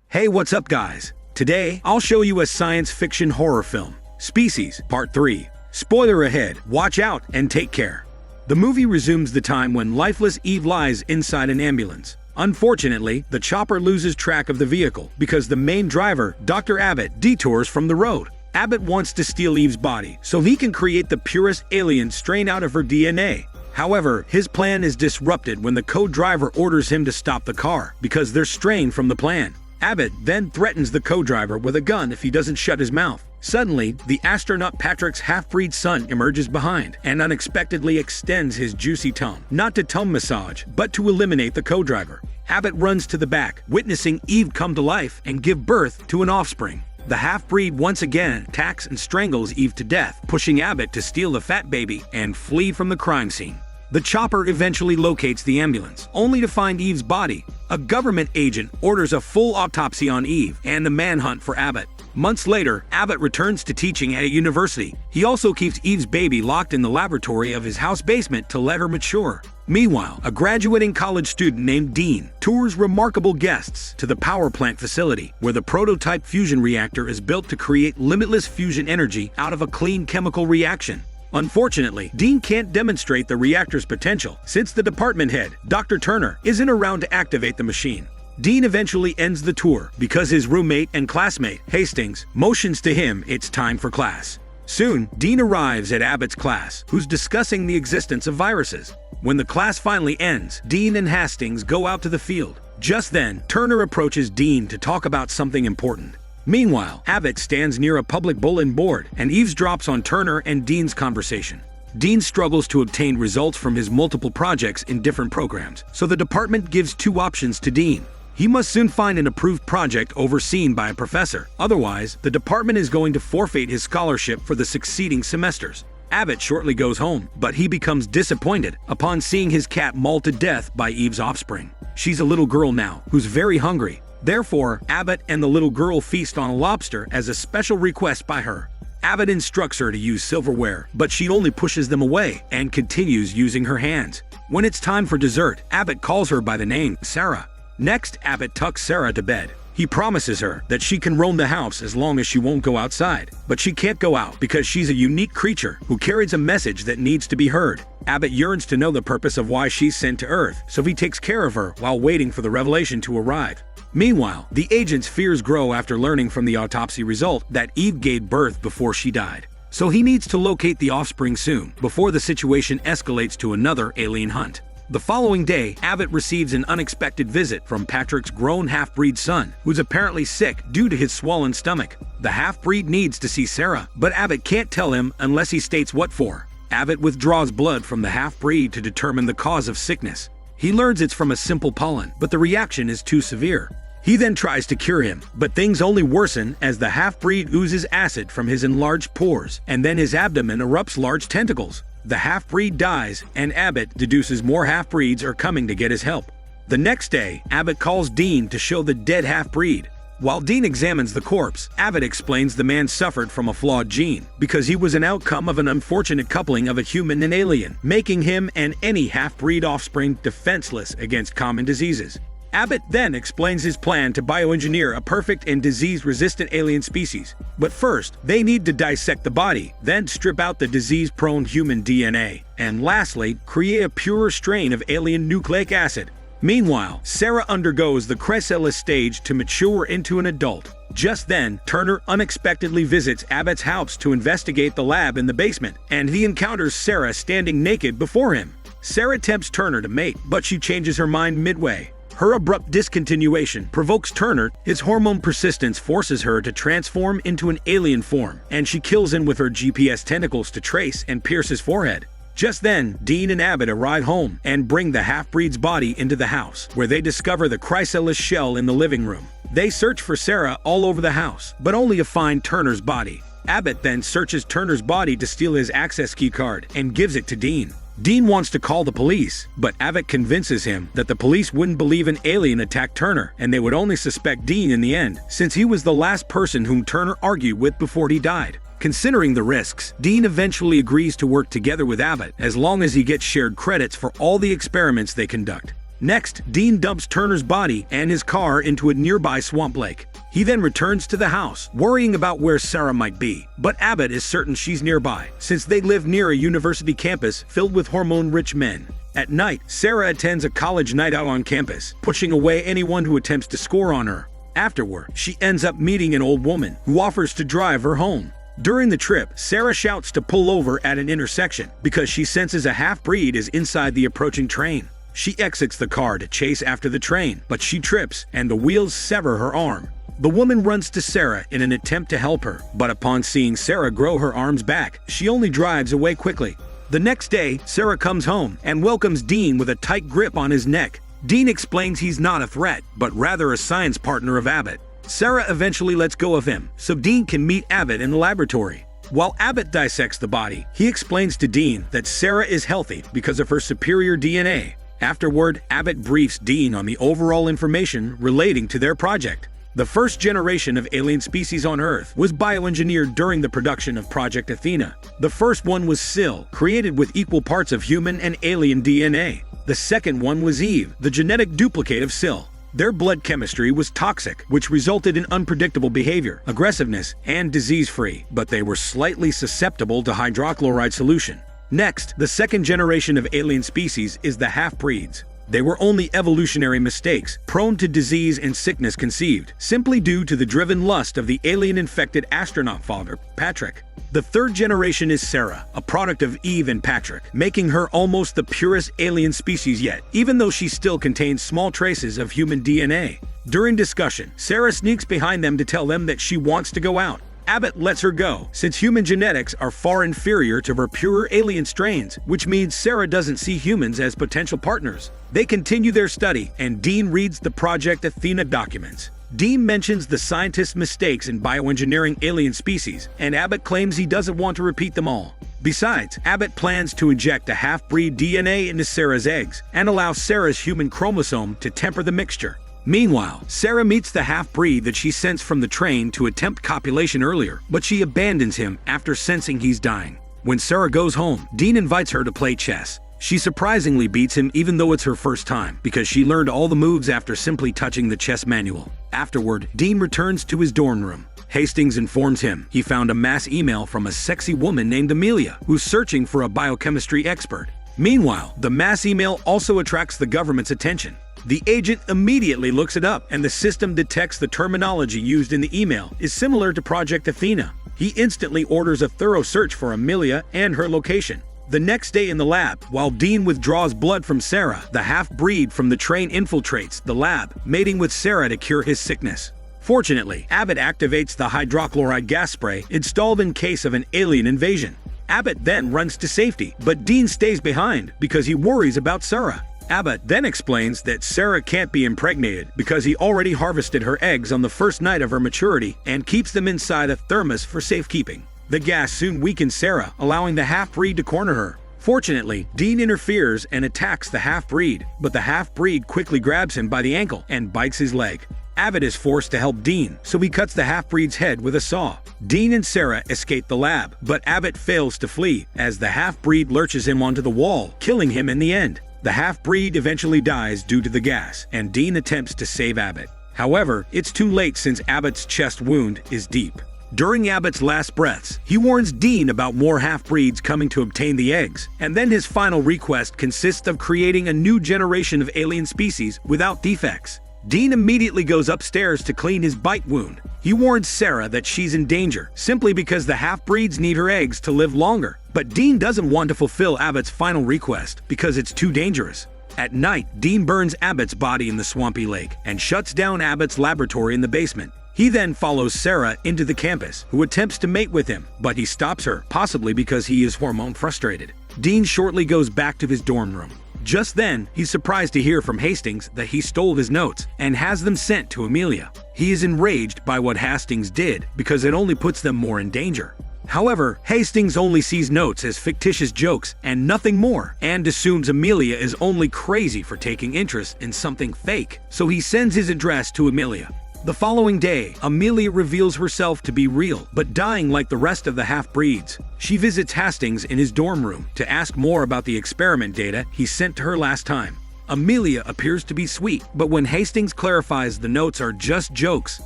Hey, what's up guys? Today, I'll show you a science fiction horror film, Species, Part 3. Spoiler ahead, watch out and take care. The movie resumes the time when lifeless Eve lies inside an ambulance. Unfortunately, the chopper loses track of the vehicle because the main driver, Dr. Abbott, detours from the road. Abbott wants to steal Eve's body so he can create the purest alien strain out of her DNA. However, his plan is disrupted when the co-driver orders him to stop the car because they're straying from the plan. Abbott then threatens the co-driver with a gun if he doesn't shut his mouth. Suddenly, the astronaut Patrick's half-breed son emerges behind and unexpectedly extends his juicy tongue, not to tongue massage, but to eliminate the co-driver. Abbott runs to the back, witnessing Eve come to life and give birth to an offspring. The half-breed once again attacks and strangles Eve to death, pushing Abbott to steal the fat baby and flee from the crime scene. The chopper eventually locates the ambulance, only to find Eve's body. A government agent orders a full autopsy on Eve and a manhunt for Abbott. Months later, Abbott returns to teaching at a university. He also keeps Eve's baby locked in the laboratory of his house basement to let her mature. Meanwhile, a graduating college student named Dean tours remarkable guests to the power plant facility, where the prototype fusion reactor is built to create limitless fusion energy out of a clean chemical reaction. Unfortunately, Dean can't demonstrate the reactor's potential since the department head, Dr. Turner, isn't around to activate the machine. Dean eventually ends the tour because his roommate and classmate, Hastings, motions to him it's time for class. Soon, Dean arrives at Abbott's class, who's discussing the existence of viruses. When the class finally ends, Dean and Hastings go out to the field. Just then, Turner approaches Dean to talk about something important. Meanwhile, Abbott stands near a public bulletin board and eavesdrops on Turner and Dean's conversation. Dean struggles to obtain results from his multiple projects in different programs, so the department gives two options to Dean. He must soon find an approved project overseen by a professor, otherwise, the department is going to forfeit his scholarship for the succeeding semesters. Abbott shortly goes home, but he becomes disappointed upon seeing his cat mauled to death by Eve's offspring. She's a little girl now, who's very hungry. Therefore, Abbott and the little girl feast on a lobster as a special request by her. Abbott instructs her to use silverware, but she only pushes them away and continues using her hands. When it's time for dessert, Abbott calls her by the name Sarah. Next, Abbott tucks Sarah to bed. He promises her that she can roam the house as long as she won't go outside. But she can't go out because she's a unique creature who carries a message that needs to be heard. Abbott yearns to know the purpose of why she's sent to Earth, so he takes care of her while waiting for the revelation to arrive. Meanwhile, the agent's fears grow after learning from the autopsy result that Eve gave birth before she died. So he needs to locate the offspring soon, before the situation escalates to another alien hunt. The following day, Abbott receives an unexpected visit from Patrick's grown half-breed son, who's apparently sick due to his swollen stomach. The half-breed needs to see Sarah, but Abbott can't tell him unless he states what for. Abbott withdraws blood from the half-breed to determine the cause of sickness. He learns it's from a simple pollen, but the reaction is too severe. He then tries to cure him, but things only worsen as the half-breed oozes acid from his enlarged pores, and then his abdomen erupts large tentacles. The half-breed dies, and Abbott deduces more half-breeds are coming to get his help. The next day, Abbott calls Dean to show the dead half-breed. While Dean examines the corpse, Abbott explains the man suffered from a flawed gene because he was an outcome of an unfortunate coupling of a human and alien, making him and any half-breed offspring defenseless against common diseases. Abbott then explains his plan to bioengineer a perfect and disease-resistant alien species. But first, they need to dissect the body, then strip out the disease-prone human DNA, and lastly, create a purer strain of alien nucleic acid. Meanwhile, Sarah undergoes the chrysalis stage to mature into an adult. Just then, Turner unexpectedly visits Abbott's house to investigate the lab in the basement, and he encounters Sarah standing naked before him. Sarah tempts Turner to mate, but she changes her mind midway. Her abrupt discontinuation provokes Turner. His hormone persistence forces her to transform into an alien form, and she kills him with her GPS tentacles to trace and pierce his forehead. Just then, Dean and Abbott arrive home and bring the half-breed's body into the house, where they discover the chrysalis shell in the living room. They search for Sarah all over the house, but only to find Turner's body. Abbott then searches Turner's body to steal his access key card and gives it to Dean. Dean wants to call the police, but Abbott convinces him that the police wouldn't believe an alien attacked Turner, and they would only suspect Dean in the end, since he was the last person whom Turner argued with before he died. Considering the risks, Dean eventually agrees to work together with Abbott as long as he gets shared credits for all the experiments they conduct. Next, Dean dumps Turner's body and his car into a nearby swamp lake. He then returns to the house, worrying about where Sarah might be. But Abbott is certain she's nearby, since they live near a university campus filled with hormone-rich men. At night, Sarah attends a college night out on campus, pushing away anyone who attempts to score on her. Afterward, she ends up meeting an old woman who offers to drive her home. During the trip, Sarah shouts to pull over at an intersection because she senses a half-breed is inside the approaching train. She exits the car to chase after the train, but she trips and the wheels sever her arm. The woman runs to Sarah in an attempt to help her, but upon seeing Sarah grow her arms back, she only drives away quickly. The next day, Sarah comes home and welcomes Dean with a tight grip on his neck. Dean explains he's not a threat, but rather a science partner of Abbott. Sarah eventually lets go of him, so Dean can meet Abbott in the laboratory. While Abbott dissects the body, he explains to Dean that Sarah is healthy because of her superior DNA. Afterward, Abbott briefs Dean on the overall information relating to their project. The first generation of alien species on Earth was bioengineered during the production of Project Athena. The first one was Syl, created with equal parts of human and alien DNA. The second one was Eve, the genetic duplicate of Syl. Their blood chemistry was toxic, which resulted in unpredictable behavior, aggressiveness, and disease-free, but they were slightly susceptible to hydrochloride solution. Next, the second generation of alien species is the half-breeds. They were only evolutionary mistakes, prone to disease and sickness conceived, simply due to the driven lust of the alien-infected astronaut father, Patrick. The third generation is Sarah, a product of Eve and Patrick, making her almost the purest alien species yet, even though she still contains small traces of human DNA. During discussion, Sarah sneaks behind them to tell them that she wants to go out. Abbott lets her go, since human genetics are far inferior to her pure alien strains, which means Sarah doesn't see humans as potential partners. They continue their study, and Dean reads the Project Athena documents. Dean mentions the scientists' mistakes in bioengineering alien species, and Abbott claims he doesn't want to repeat them all. Besides, Abbott plans to inject a half-breed DNA into Sarah's eggs and allow Sarah's human chromosome to temper the mixture. Meanwhile, Sarah meets the half-breed that she sensed from the train to attempt copulation earlier, but she abandons him after sensing he's dying. When Sarah goes home, Dean invites her to play chess. She surprisingly beats him even though it's her first time, because she learned all the moves after simply touching the chess manual. Afterward, Dean returns to his dorm room. Hastings informs him he found a mass email from a sexy woman named Amelia, who's searching for a biochemistry expert. Meanwhile, the mass email also attracts the government's attention. The agent immediately looks it up, and the system detects the terminology used in the email is similar to Project Athena. He instantly orders a thorough search for Amelia and her location. The next day in the lab, while Dean withdraws blood from Sarah, the half-breed from the train infiltrates the lab, mating with Sarah to cure his sickness. Fortunately, Abbott activates the hydrochloride gas spray installed in case of an alien invasion. Abbott then runs to safety, but Dean stays behind because he worries about Sarah. Abbott then explains that Sarah can't be impregnated because he already harvested her eggs on the first night of her maturity and keeps them inside a thermos for safekeeping. The gas soon weakens Sarah, allowing the half-breed to corner her. Fortunately, Dean interferes and attacks the half-breed, but the half-breed quickly grabs him by the ankle and bites his leg. Abbott is forced to help Dean, so he cuts the half-breed's head with a saw. Dean and Sarah escape the lab, but Abbott fails to flee as the half-breed lurches him onto the wall, killing him in the end. The half-breed eventually dies due to the gas, and Dean attempts to save Abbott. However, it's too late since Abbott's chest wound is deep. During Abbott's last breaths, he warns Dean about more half-breeds coming to obtain the eggs, and then his final request consists of creating a new generation of alien species without defects. Dean immediately goes upstairs to clean his bite wound. He warns Sarah that she's in danger, simply because the half-breeds need her eggs to live longer. But Dean doesn't want to fulfill Abbott's final request because it's too dangerous. At night, Dean burns Abbott's body in the swampy lake and shuts down Abbott's laboratory in the basement. He then follows Sarah into the campus, who attempts to mate with him, but he stops her, possibly because he is hormone frustrated. Dean shortly goes back to his dorm room. Just then, he's surprised to hear from Hastings that he stole his notes and has them sent to Amelia. He is enraged by what Hastings did because it only puts them more in danger. However, Hastings only sees notes as fictitious jokes and nothing more, and assumes Amelia is only crazy for taking interest in something fake, so he sends his address to Amelia. The following day, Amelia reveals herself to be real, but dying like the rest of the half-breeds. She visits Hastings in his dorm room to ask more about the experiment data he sent to her last time. Amelia appears to be sweet, but when Hastings clarifies the notes are just jokes,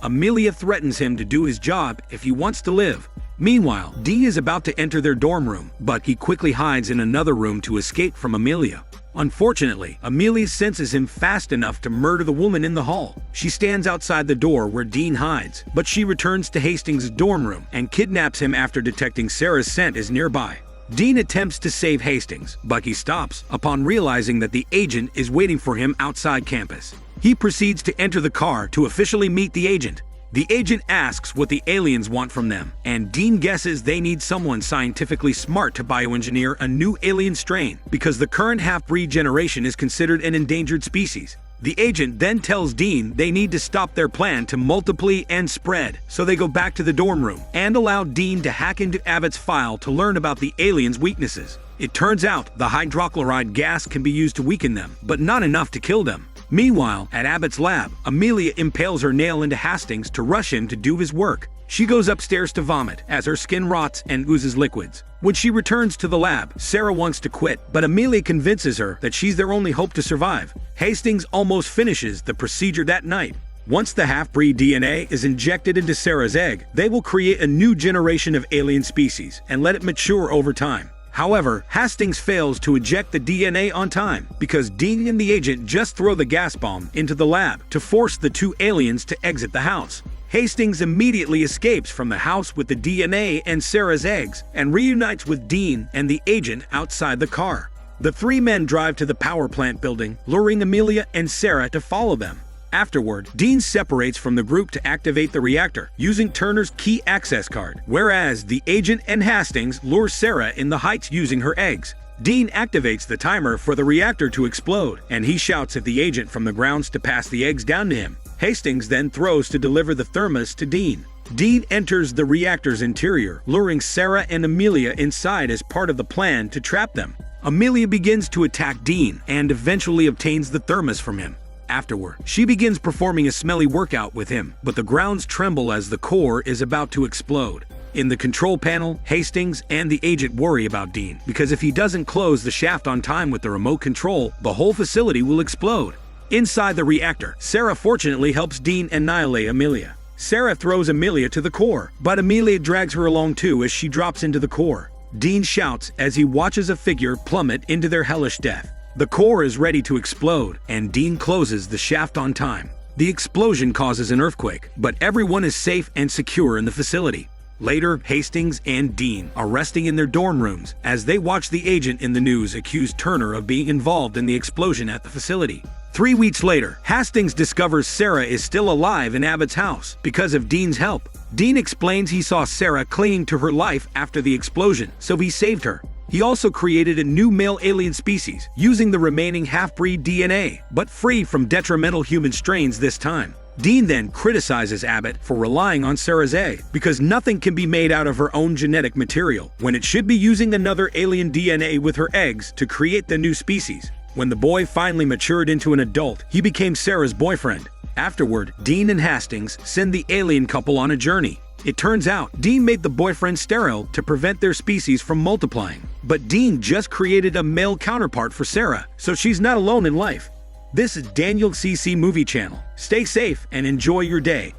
Amelia threatens him to do his job if he wants to live. Meanwhile, Dean is about to enter their dorm room, but he quickly hides in another room to escape from Amelia. Unfortunately, Amelia senses him fast enough to murder the woman in the hall. She stands outside the door where Dean hides, but she returns to Hastings' dorm room and kidnaps him after detecting Sarah's scent is nearby. Dean attempts to save Hastings, but he stops upon realizing that the agent is waiting for him outside campus. He proceeds to enter the car to officially meet the agent. The agent asks what the aliens want from them, and Dean guesses they need someone scientifically smart to bioengineer a new alien strain because the current half-breed generation is considered an endangered species. The agent then tells Dean they need to stop their plan to multiply and spread, so they go back to the dorm room and allow Dean to hack into Abbott's file to learn about the aliens' weaknesses. It turns out the hydrochloride gas can be used to weaken them, but not enough to kill them. Meanwhile, at Abbott's lab, Amelia impales her nail into Hastings to rush him to do his work. She goes upstairs to vomit as her skin rots and oozes liquids. When she returns to the lab, Sarah wants to quit, but Amelia convinces her that she's their only hope to survive. Hastings almost finishes the procedure that night. Once the half-breed DNA is injected into Sarah's egg, they will create a new generation of alien species and let it mature over time. However, Hastings fails to eject the DNA on time because Dean and the agent just throw the gas bomb into the lab to force the two aliens to exit the house. Hastings immediately escapes from the house with the DNA and Sarah's eggs and reunites with Dean and the agent outside the car. The three men drive to the power plant building, luring Amelia and Sarah to follow them. Afterward, Dean separates from the group to activate the reactor using Turner's key access card, whereas the agent and Hastings lure Sarah in the heights using her eggs. Dean activates the timer for the reactor to explode, and he shouts at the agent from the grounds to pass the eggs down to him. Hastings then throws to deliver the thermos to Dean. Dean enters the reactor's interior, luring Sarah and Amelia inside as part of the plan to trap them. Amelia begins to attack Dean and eventually obtains the thermos from him. Afterward, she begins performing a smelly workout with him, but the grounds tremble as the core is about to explode. In the control panel, Hastings and the agent worry about Dean, because if he doesn't close the shaft on time with the remote control, the whole facility will explode. Inside the reactor, Sarah fortunately helps Dean annihilate Amelia. Sarah throws Amelia to the core, but Amelia drags her along too as she drops into the core. Dean shouts as he watches a figure plummet into their hellish death. The core is ready to explode, and Dean closes the shaft on time. The explosion causes an earthquake, but everyone is safe and secure in the facility. Later, Hastings and Dean are resting in their dorm rooms as they watch the agent in the news accuse Turner of being involved in the explosion at the facility. 3 weeks later, Hastings discovers Sarah is still alive in Abbott's house because of Dean's help. Dean explains he saw Sarah clinging to her life after the explosion, so he saved her. He also created a new male alien species, using the remaining half-breed DNA, but free from detrimental human strains this time. Dean then criticizes Abbott for relying on Sarah's egg, because nothing can be made out of her own genetic material, when it should be using another alien DNA with her eggs to create the new species. When the boy finally matured into an adult, he became Sarah's boyfriend. Afterward, Dean and Hastings send the alien couple on a journey. It turns out, Dean made the boyfriend sterile to prevent their species from multiplying. But Dean just created a male counterpart for Sarah, so she's not alone in life. This is Daniel CC Movie Channel. Stay safe and enjoy your day.